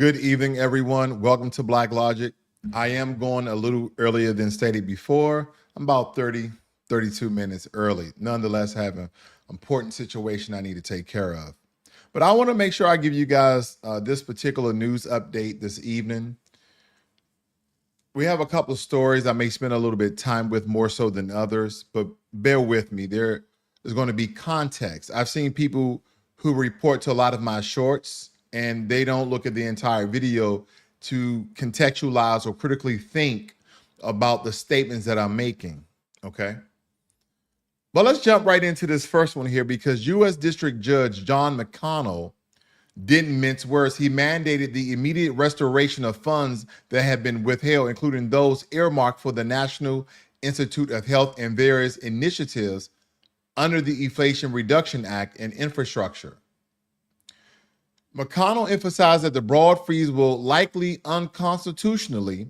Good evening, everyone. Welcome to Black Logic. I am going a little earlier than stated before. I'm about 30, 32 minutes early. Nonetheless, I have an important situation I need to take care of. But I want to make sure I give you guys this particular news update this evening. We have a couple of stories I may spend a little bit of time with more so than others, but bear with me. There is going to be context. I've seen people who report to a lot of my shorts and they don't look at the entire video to contextualize or critically think about the statements that I'm making, okay? Well, let's jump right into this first one here because U.S. District Judge John McConnell didn't mince words. He mandated the immediate restoration of funds that had been withheld, including those earmarked for the National Institute of Health and various initiatives under the Inflation Reduction Act and infrastructure. McConnell emphasized that the broad freeze will likely unconstitutionally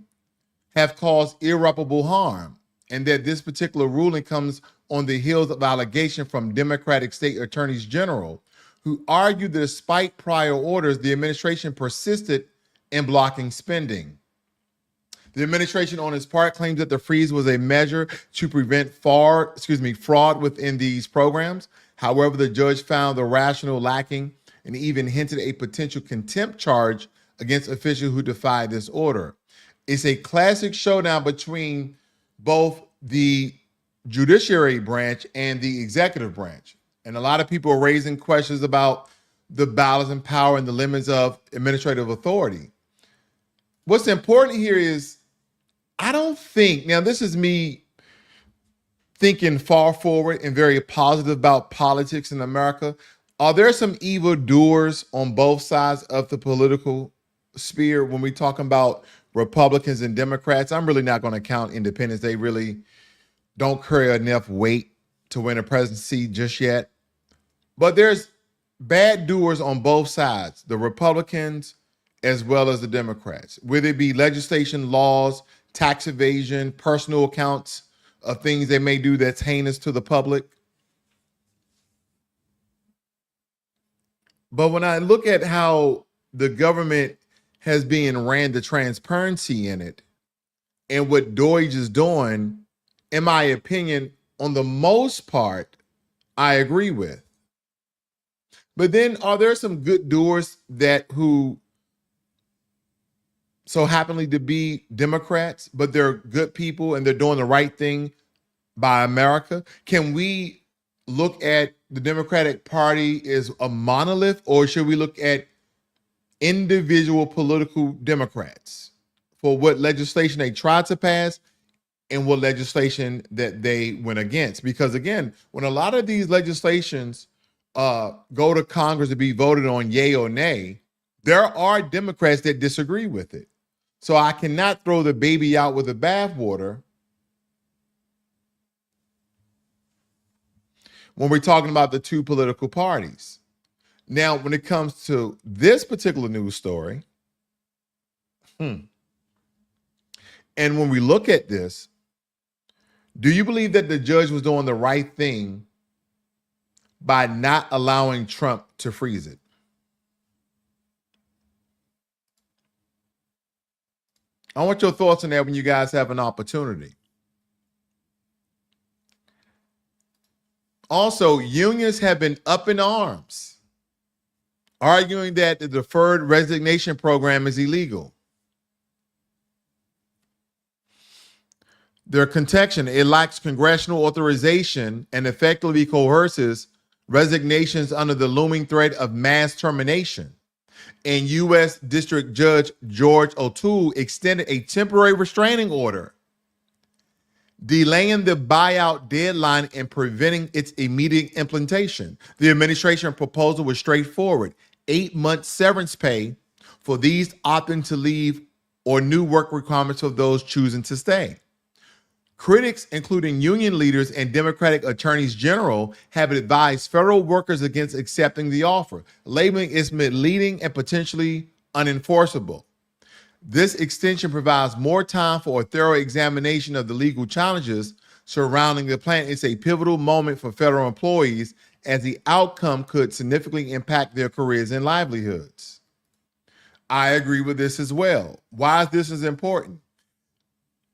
have caused irreparable harm, and that this particular ruling comes on the heels of allegation from Democratic state attorneys general who argued that despite prior orders, the administration persisted in blocking spending. The administration, on its part, claims that the freeze was a measure to prevent fraud within these programs. However, the judge found the rationale lacking and even hinted a potential contempt charge against officials who defied this order. It's a classic showdown between both the judiciary branch and the executive branch. And a lot of people are raising questions about the balance in power and the limits of administrative authority. What's important here is, I don't think, now this is me thinking far forward and very positive about politics in America. Are there some evildoers on both sides of the political sphere when we talk about Republicans and Democrats? I'm really not going to count independents. They really don't carry enough weight to win a presidency just yet. But there's bad doers on both sides, the Republicans as well as the Democrats, whether it be legislation, laws, tax evasion, personal accounts of things they may do that's heinous to the public. But when I look at how the government has been ran, the transparency in it, and what Deutsche is doing, in my opinion, on the most part, I agree with. But then are there some good doers who so happenly to be Democrats, but they're good people and they're doing the right thing by America? Can we look at the Democratic Party as a monolith, or should we look at individual political Democrats for what legislation they tried to pass and what legislation that they went against? Because again, when a lot of these legislations go to Congress to be voted on yay or nay, there are Democrats that disagree with it. So I cannot throw the baby out with the bathwater when we're talking about the two political parties. Now, when it comes to this particular news story, and when we look at this, do you believe that the judge was doing the right thing by not allowing Trump to freeze it? I want your thoughts on that when you guys have an opportunity. Also, unions have been up in arms, arguing that the deferred resignation program is illegal. Their contention, it lacks congressional authorization and effectively coerces resignations under the looming threat of mass termination. And U.S. District Judge George O'Toole extended a temporary restraining order, delaying the buyout deadline and preventing its immediate implementation. The administration proposal was straightforward: 8-month severance pay for these opting to leave or new work requirements for those choosing to stay. Critics, including union leaders and Democratic attorneys general, have advised federal workers against accepting the offer, labeling it misleading and potentially unenforceable. This extension provides more time for a thorough examination of the legal challenges surrounding the plan. It's a pivotal moment for federal employees as the outcome could significantly impact their careers and livelihoods. I agree with this as well. Why is this important?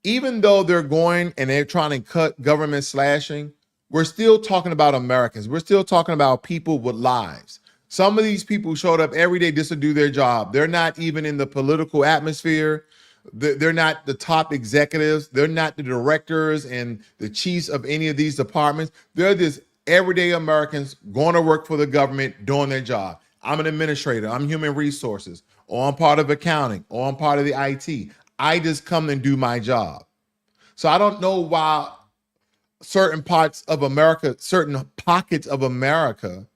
Even though they're going and they're trying to cut government slashing, we're still talking about Americans. We're still talking about people with lives. Some of these people showed up every day just to do their job. They're not even in the political atmosphere. They're not the top executives. They're not the directors and the chiefs of any of these departments. They're just everyday Americans going to work for the government, doing their job. I'm an administrator. I'm human resources, or I'm part of accounting, or I'm part of the IT. I just come and do my job. So I don't know why certain parts of America, certain pockets of America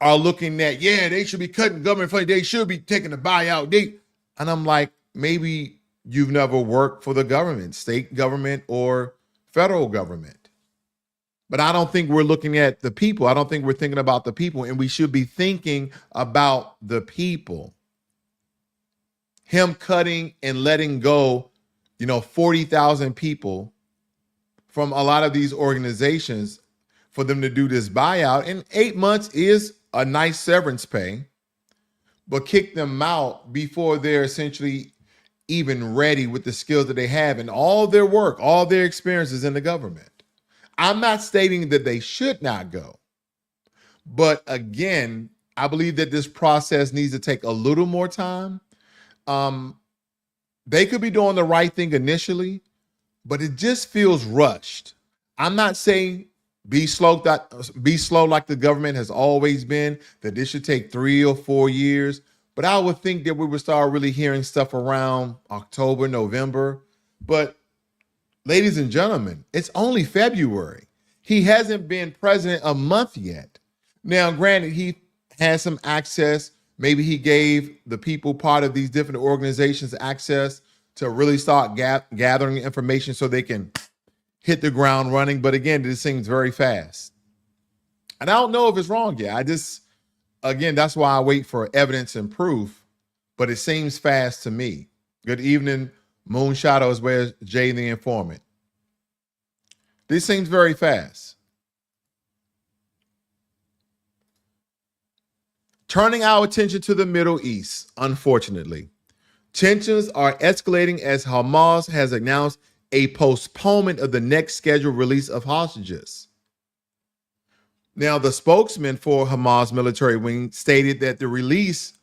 are looking at, yeah, they should be cutting government funding. They should be taking the buyout. And I'm like, maybe you've never worked for the government, state government or federal government. But I don't think we're looking at the people. I don't think we're thinking about the people, and we should be thinking about the people. Him cutting and letting go, 40,000 people from a lot of these organizations for them to do this buyout. And 8 months is a nice severance pay, but kick them out before they're essentially even ready with the skills that they have and all their work, all their experiences in the government. I'm not stating that they should not go. But again, I believe that this process needs to take a little more time. They could be doing the right thing initially, but it just feels rushed. I'm not saying be slow like the government has always been, that this should take 3 or 4 years. But I would think that we would start really hearing stuff around October, November. But ladies and gentlemen, it's only February. He hasn't been president a month yet. Now, granted, he has some access. Maybe he gave the people part of these different organizations access to really start gathering information so they can hit the ground running. But again, this seems very fast. And I don't know if it's wrong yet. Again, that's why I wait for evidence and proof, but it seems fast to me. Good evening, Moon Shadow, as well as Jay the Informant. This seems very fast. Turning our attention to the Middle East, unfortunately. Tensions are escalating as Hamas has announced a postponement of the next scheduled release of hostages. Now, the spokesman for Hamas military wing stated that the release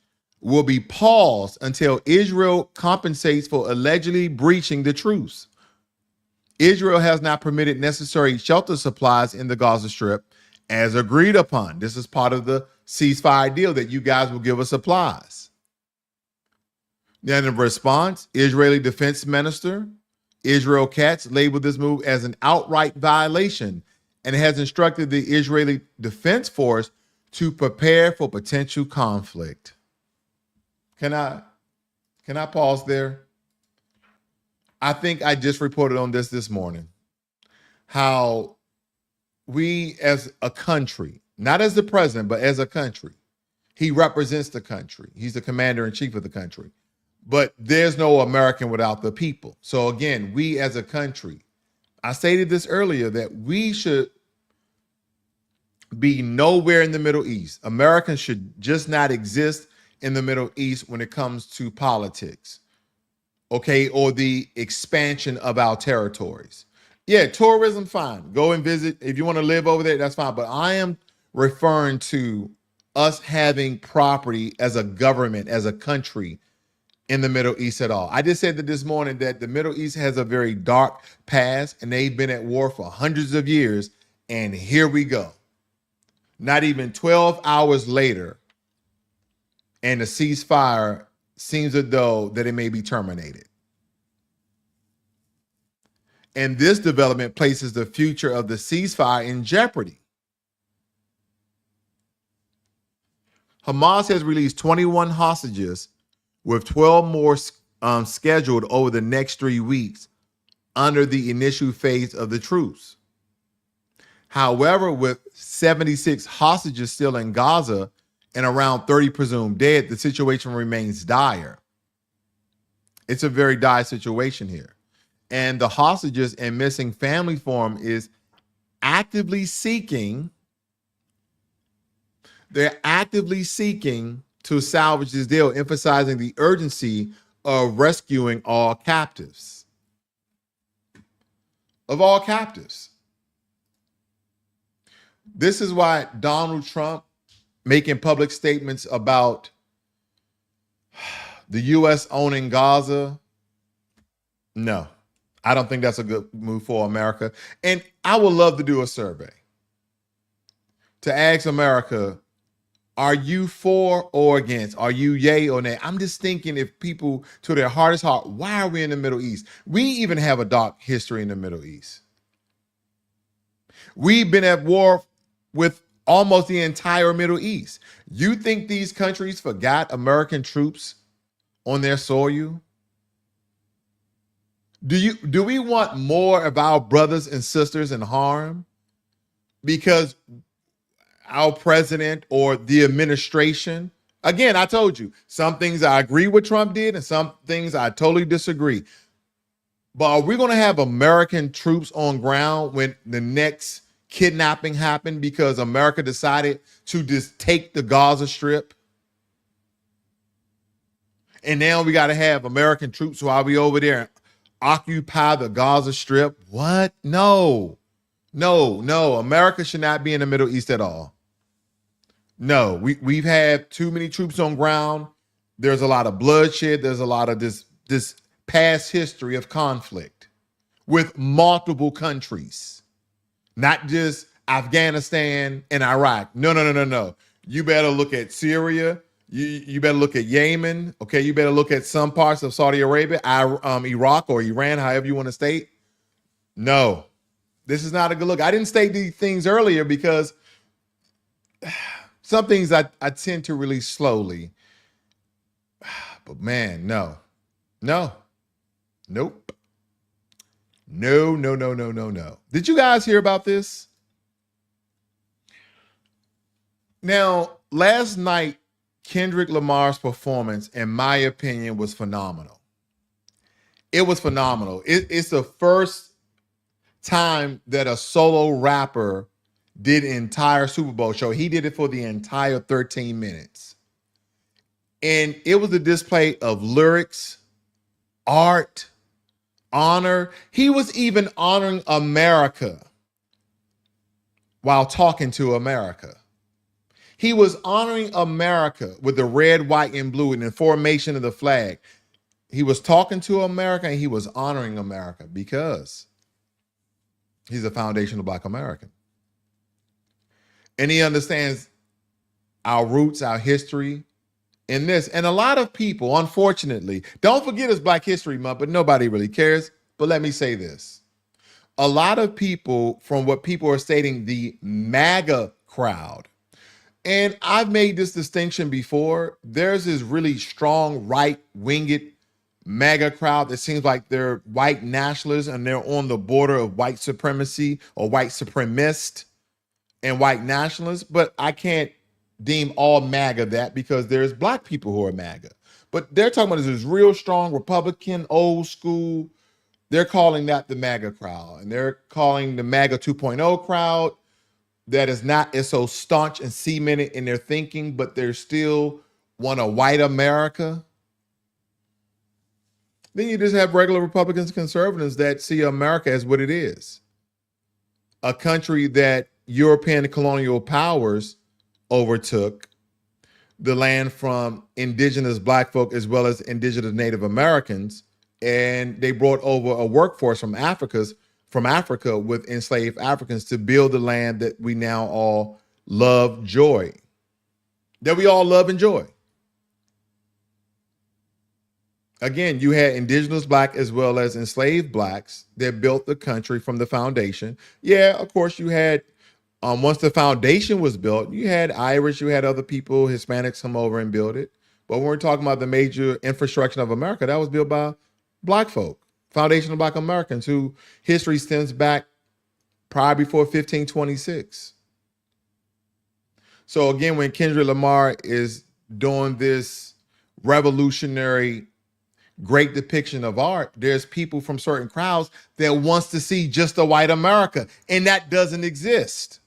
will be paused until Israel compensates for allegedly breaching the truce. Israel has not permitted necessary shelter supplies in the Gaza Strip as agreed upon. This is part of the ceasefire deal that you guys will give us supplies. Then in response, Israeli Defense Minister Israel Katz labeled this move as an outright violation and has instructed the Israeli Defense Force to prepare for potential conflict. Can I pause there? I think I just reported on this morning, how we as a country, not as the president, but as a country, he represents the country. He's the commander in chief of the country. But there's no American without the people. So again, we as a country, I stated this earlier, that we should be nowhere in the Middle East. Americans should just not exist in the Middle East when it comes to politics, okay, or the expansion of our territories. Yeah, tourism, fine. Go and visit. If you want to live over there, that's fine. But I am referring to us having property as a government, as a country, in the Middle East at all. I just said that this morning that the Middle East has a very dark past and they've been at war for hundreds of years. And here we go. Not even 12 hours later, and the ceasefire seems as though that it may be terminated. And this development places the future of the ceasefire in jeopardy. Hamas has released 21 hostages, with 12 more scheduled over the next 3 weeks under the initial phase of the truce. However, with 76 hostages still in Gaza and around 30 presumed dead, the situation remains dire. It's a very dire situation here. And the hostages and missing family forum is actively seeking to salvage this deal, emphasizing the urgency of rescuing all captives. Of all captives. This is why Donald Trump making public statements about the U.S. owning Gaza. No, I don't think that's a good move for America. And I would love to do a survey to ask America, are you for or against? Are you yay or nay? I'm just thinking, if people, to their hardest heart, why are we in the Middle East? We even have a dark history in the Middle East. We've been at war with almost the entire Middle East. You think these countries forgot American troops on their soil? Do we want more of our brothers and sisters in harm because our president or the administration? Again, I told you, some things I agree with Trump did and some things I totally disagree. But are we going to have American troops on ground when the next kidnapping happened because America decided to just take the Gaza Strip? And now we got to have American troops while we over there and occupy the Gaza Strip? What? No. America should not be in the Middle East at all. No, we've had too many troops on ground. There's a lot of bloodshed. There's a lot of this past history of conflict with multiple countries, not just Afghanistan and Iraq. No. You better look at Syria. You better look at Yemen. Okay, you better look at some parts of Saudi Arabia, Iraq or Iran, however you want to state. No, this is not a good look. I didn't state these things earlier because some things I tend to release slowly. But man, no. Nope. No. Did you guys hear about this? Now, last night, Kendrick Lamar's performance, in my opinion, was phenomenal. It was phenomenal. It's the first time that a solo rapper did an entire Super Bowl show. He did it for the entire 13 minutes. And it was a display of lyrics, art, honor. He was even honoring America while talking to America. He was honoring America with the red, white, and blue and the formation of the flag. He was talking to America and he was honoring America because he's a foundational Black American. And he understands our roots, our history in this. And a lot of people, unfortunately, don't forget it's Black History Month, but nobody really cares. But let me say this. A lot of people, from what people are stating, the MAGA crowd, and I've made this distinction before, there's this really strong right-winged MAGA crowd that seems like they're white nationalists and they're on the border of white supremacy or white supremacist and white nationalists. But I can't deem all MAGA that because there's Black people who are MAGA. But they're talking about this real strong Republican, old school. They're calling that the MAGA crowd. And they're calling the MAGA 2.0 crowd that is not as so staunch and cemented in their thinking, but they're still want a white America. Then you just have regular Republicans, conservatives that see America as what it is. A country that European colonial powers overtook the land from indigenous Black folk as well as indigenous Native Americans, and they brought over a workforce from Africa with enslaved Africans to build the land that we now all love, that we all love and joy. Again, you had indigenous Black as well as enslaved Blacks that built the country from the foundation. Yeah, of course, you had, once the foundation was built, you had Irish, you had other people, Hispanics come over and build it. But when we're talking about the major infrastructure of America, that was built by Black folk, foundational Black Americans who history stems back probably before 1526. So again, when Kendrick Lamar is doing this revolutionary great depiction of art, there's people from certain crowds that wants to see just a white America, and that doesn't exist.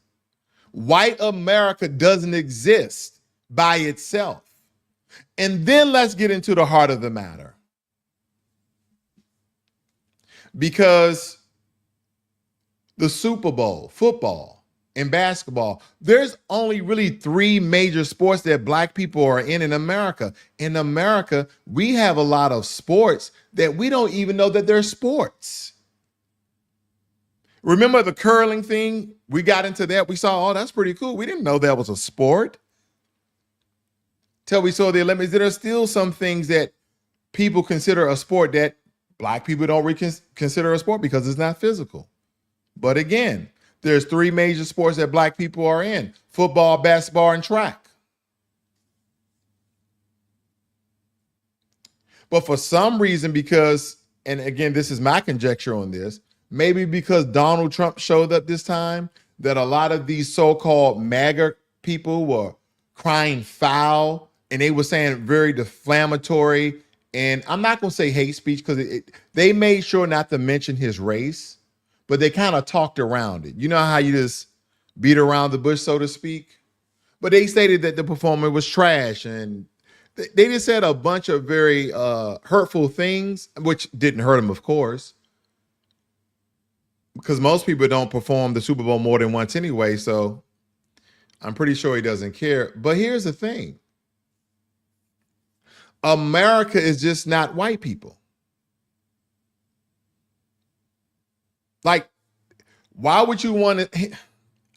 White America doesn't exist by itself. And then let's get into the heart of the matter. Because the Super Bowl, football, and basketball, there's only really three major sports that black people are in America. In America, we have a lot of sports that we don't even know that they're sports. Remember the curling thing? We got into that. We saw, oh, that's pretty cool. We didn't know that was a sport. Till we saw the Olympics. There are still some things that people consider a sport that black people don't consider a sport because it's not physical. But again, there's three major sports that black people are in: football, basketball, and track. But for some reason, because, and again, this is my conjecture on this, maybe because Donald Trump showed up this time, that a lot of these so-called MAGA people were crying foul, and they were saying very defamatory, and I'm not going to say hate speech because they made sure not to mention his race, but they kind of talked around it. You know how you just beat around the bush, so to speak? But they stated that the performer was trash, and they just said a bunch of very hurtful things, which didn't hurt him, of course, because most people don't perform the Super Bowl more than once anyway, so I'm pretty sure he doesn't care. But here's the thing. America is just not white people. Like, why would you want to?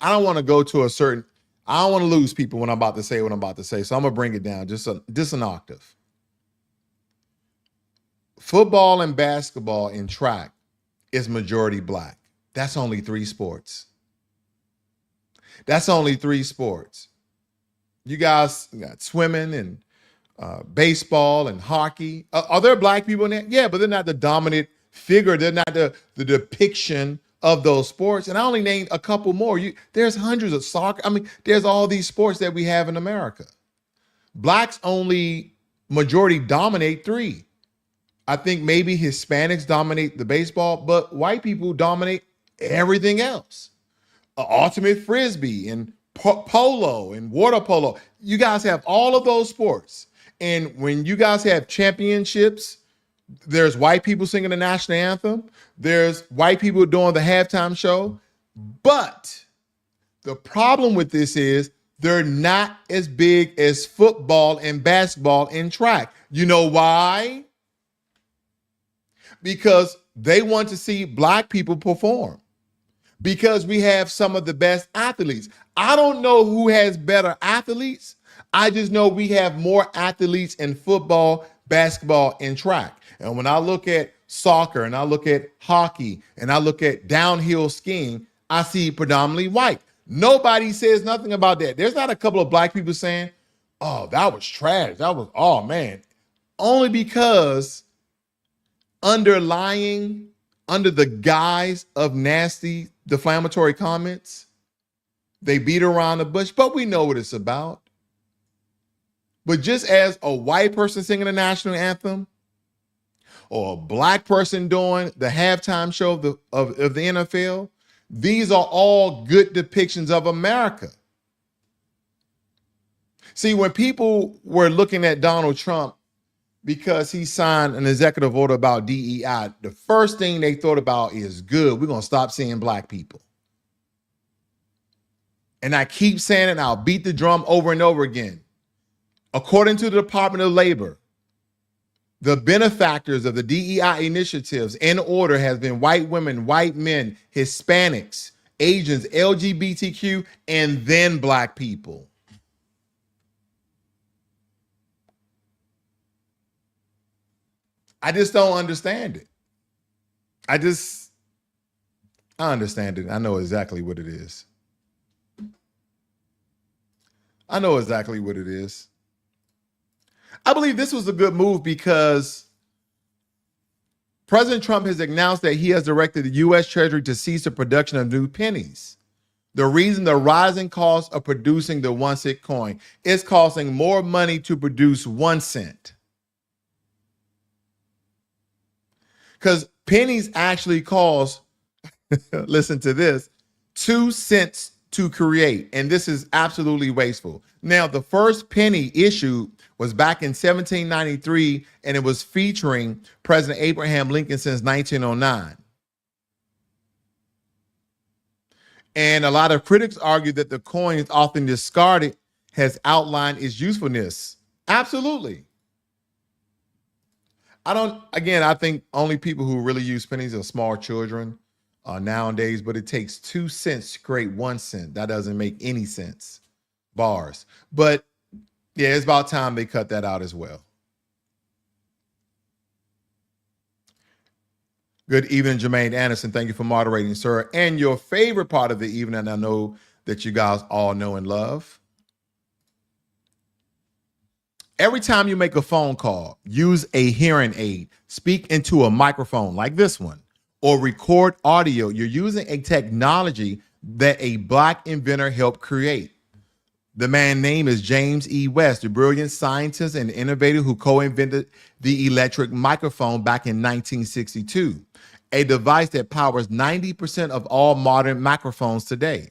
I don't want to go to a certain, I don't want to lose people when I'm about to say what I'm about to say. So I'm going to bring it down just an octave. Football and basketball and track is majority black. That's only three sports. That's only three sports. You guys got swimming and baseball and hockey. Are there black people in that? Yeah, but they're not the dominant figure. They're not the depiction of those sports. And I only named a couple more. There's hundreds of soccer. I mean, there's all these sports that we have in America. Blacks only majority dominate three. I think maybe Hispanics dominate the baseball, but white people dominate everything else. Ultimate frisbee and polo and water polo. You guys have all of those sports. And when you guys have championships, there's white people singing the national anthem. There's white people doing the halftime show. But the problem with this is they're not as big as football and basketball and track. You know why? Because they want to see black people perform. Because we have some of the best athletes. I don't know who has better athletes. I just know we have more athletes in football, basketball, and track. And when I look at soccer and I look at hockey and I look at downhill skiing, I see predominantly white. Nobody says nothing about that. There's not a couple of black people saying, oh, that was trash. That was, oh man. Only because underlying, under the guise of nasty, defamatory comments, they beat around the bush, but we know what it's about. But just as a white person singing the national anthem or a black person doing the halftime show of the NFL, these are all good depictions of America. See, when people were looking at Donald Trump because he signed an executive order about DEI, the first thing they thought about is, good, we're going to stop seeing black people. And I keep saying it, and I'll beat the drum over and over again. According to the Department of Labor, the benefactors of the DEI initiatives in order has been white women, white men, Hispanics, Asians, LGBTQ, and then black people. I just don't understand it. I understand it. I know exactly what it is. I know exactly what it is. I believe this was a good move because President Trump has announced that he has directed the U.S. Treasury to cease the production of new pennies. The reason, the rising cost of producing the 1 cent coin is costing more money to produce 1 cent. Because pennies actually cost, listen to this, 2 cents to create. And this is absolutely wasteful. Now, the first penny issued was back in 1793, and it was featuring President Abraham Lincoln since 1909. And a lot of critics argue that the coin is often discarded has outlined its usefulness. Absolutely. I think only people who really use pennies are small children nowadays, but it takes 2 cents to create 1 cent. That doesn't make any sense. Bars. But yeah, it's about time they cut that out as well. Good evening, Jermaine Anderson. Thank you for moderating, sir. And your favorite part of the evening, I know that you guys all know and love. Every time you make a phone call, use a hearing aid, speak into a microphone like this one, or record audio. You're using a technology that a Black inventor helped create. The man's name is James E. West, the brilliant scientist and innovator who co-invented the electric microphone back in 1962, a device that powers 90% of all modern microphones today.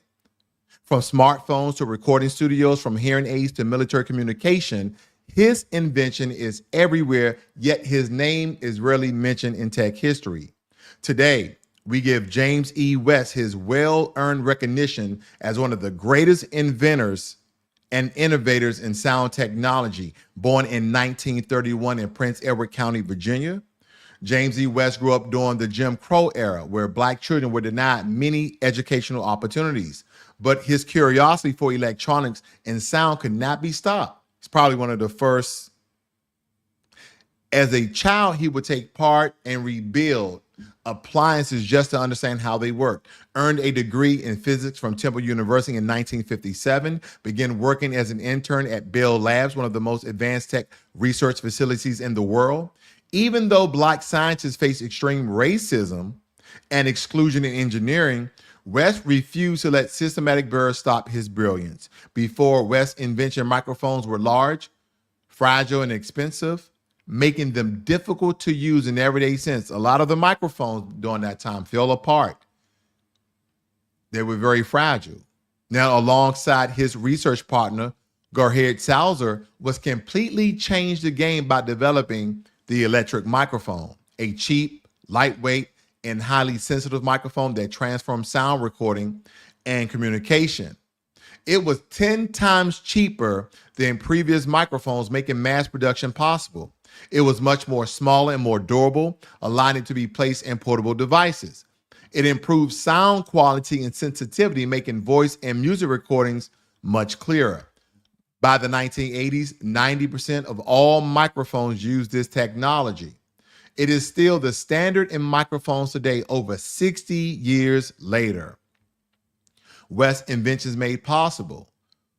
From smartphones to recording studios, from hearing aids to military communication, his invention is everywhere, yet his name is rarely mentioned in tech history. Today, we give James E. West his well-earned recognition as one of the greatest inventors and innovators in sound technology. Born in 1931 in Prince Edward County, Virginia, James E. West grew up during the Jim Crow era, where Black children were denied many educational opportunities. But his curiosity for electronics and sound could not be stopped. He's probably one of the first. As a child, he would take part and rebuild appliances just to understand how they worked. Earned a degree in physics from Temple University in 1957. Began working as an intern at Bell Labs, one of the most advanced tech research facilities in the world. Even though Black scientists face extreme racism and exclusion in engineering, West refused to let systematic barriers stop his brilliance. Before West's invention, microphones were large, fragile, and expensive, making them difficult to use in everyday sense. A lot of the microphones during that time fell apart. They were very fragile. Now, alongside his research partner, Gerhard Salzer, was completely changed the game by developing the electric microphone, a cheap, lightweight, and highly sensitive microphone that transformed sound recording and communication. It was 10 times cheaper than previous microphones, making mass production possible. It was much more smaller and more durable, allowing it to be placed in portable devices. It improved sound quality and sensitivity, making voice and music recordings much clearer. By the 1980s, 90% of all microphones use this technology. It is still the standard in microphones today, over 60 years later. West's inventions made possible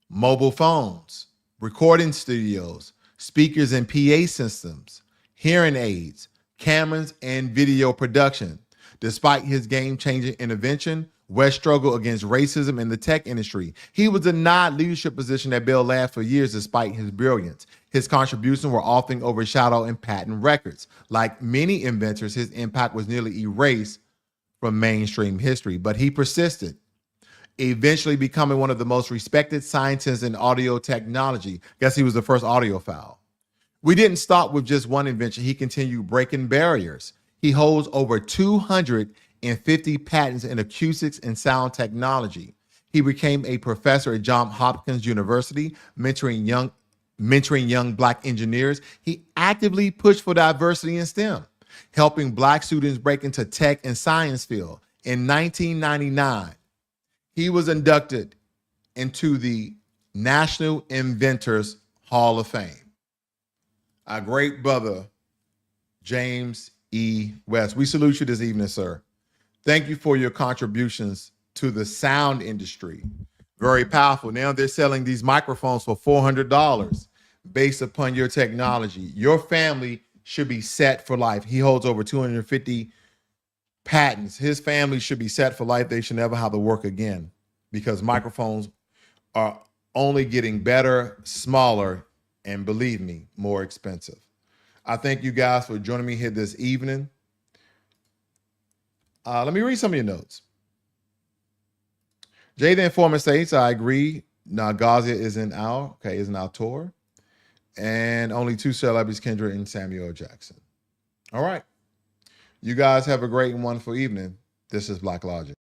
mobile phones, recording studios, speakers and PA systems, hearing aids, cameras, and video production. Despite his game-changing intervention, West struggled against racism in the tech industry. He was denied leadership position at Bell Labs for years despite his brilliance. His contributions were often overshadowed in patent records. Like many inventors, his impact was nearly erased from mainstream history, but he persisted, eventually becoming one of the most respected scientists in audio technology. Guess he was the first audiophile. We didn't stop with just one invention. He continued breaking barriers. He holds over 250 patents in acoustics and sound technology. He became a professor at Johns Hopkins University, mentoring young Black engineers. He actively pushed for diversity in STEM, helping Black students break into tech and science field. In 1999, he was inducted into the National Inventors Hall of Fame. Our great brother, James E. West. We salute you this evening, sir. Thank you for your contributions to the sound industry. Very powerful. Now they're selling these microphones for $400 based upon your technology. Your family should be set for life. He holds over 250 patents. His family should be set for life. They should never have to work again because microphones are only getting better, smaller, and believe me, more expensive. I thank you guys for joining me here this evening. Let me read some of your notes. Jay the Informant states, I agree. Now Gaza is in our tour. and only 2 celebrities, Kendrick and Samuel L. Jackson. All right. You guys have a great and wonderful evening. This is Black Logic.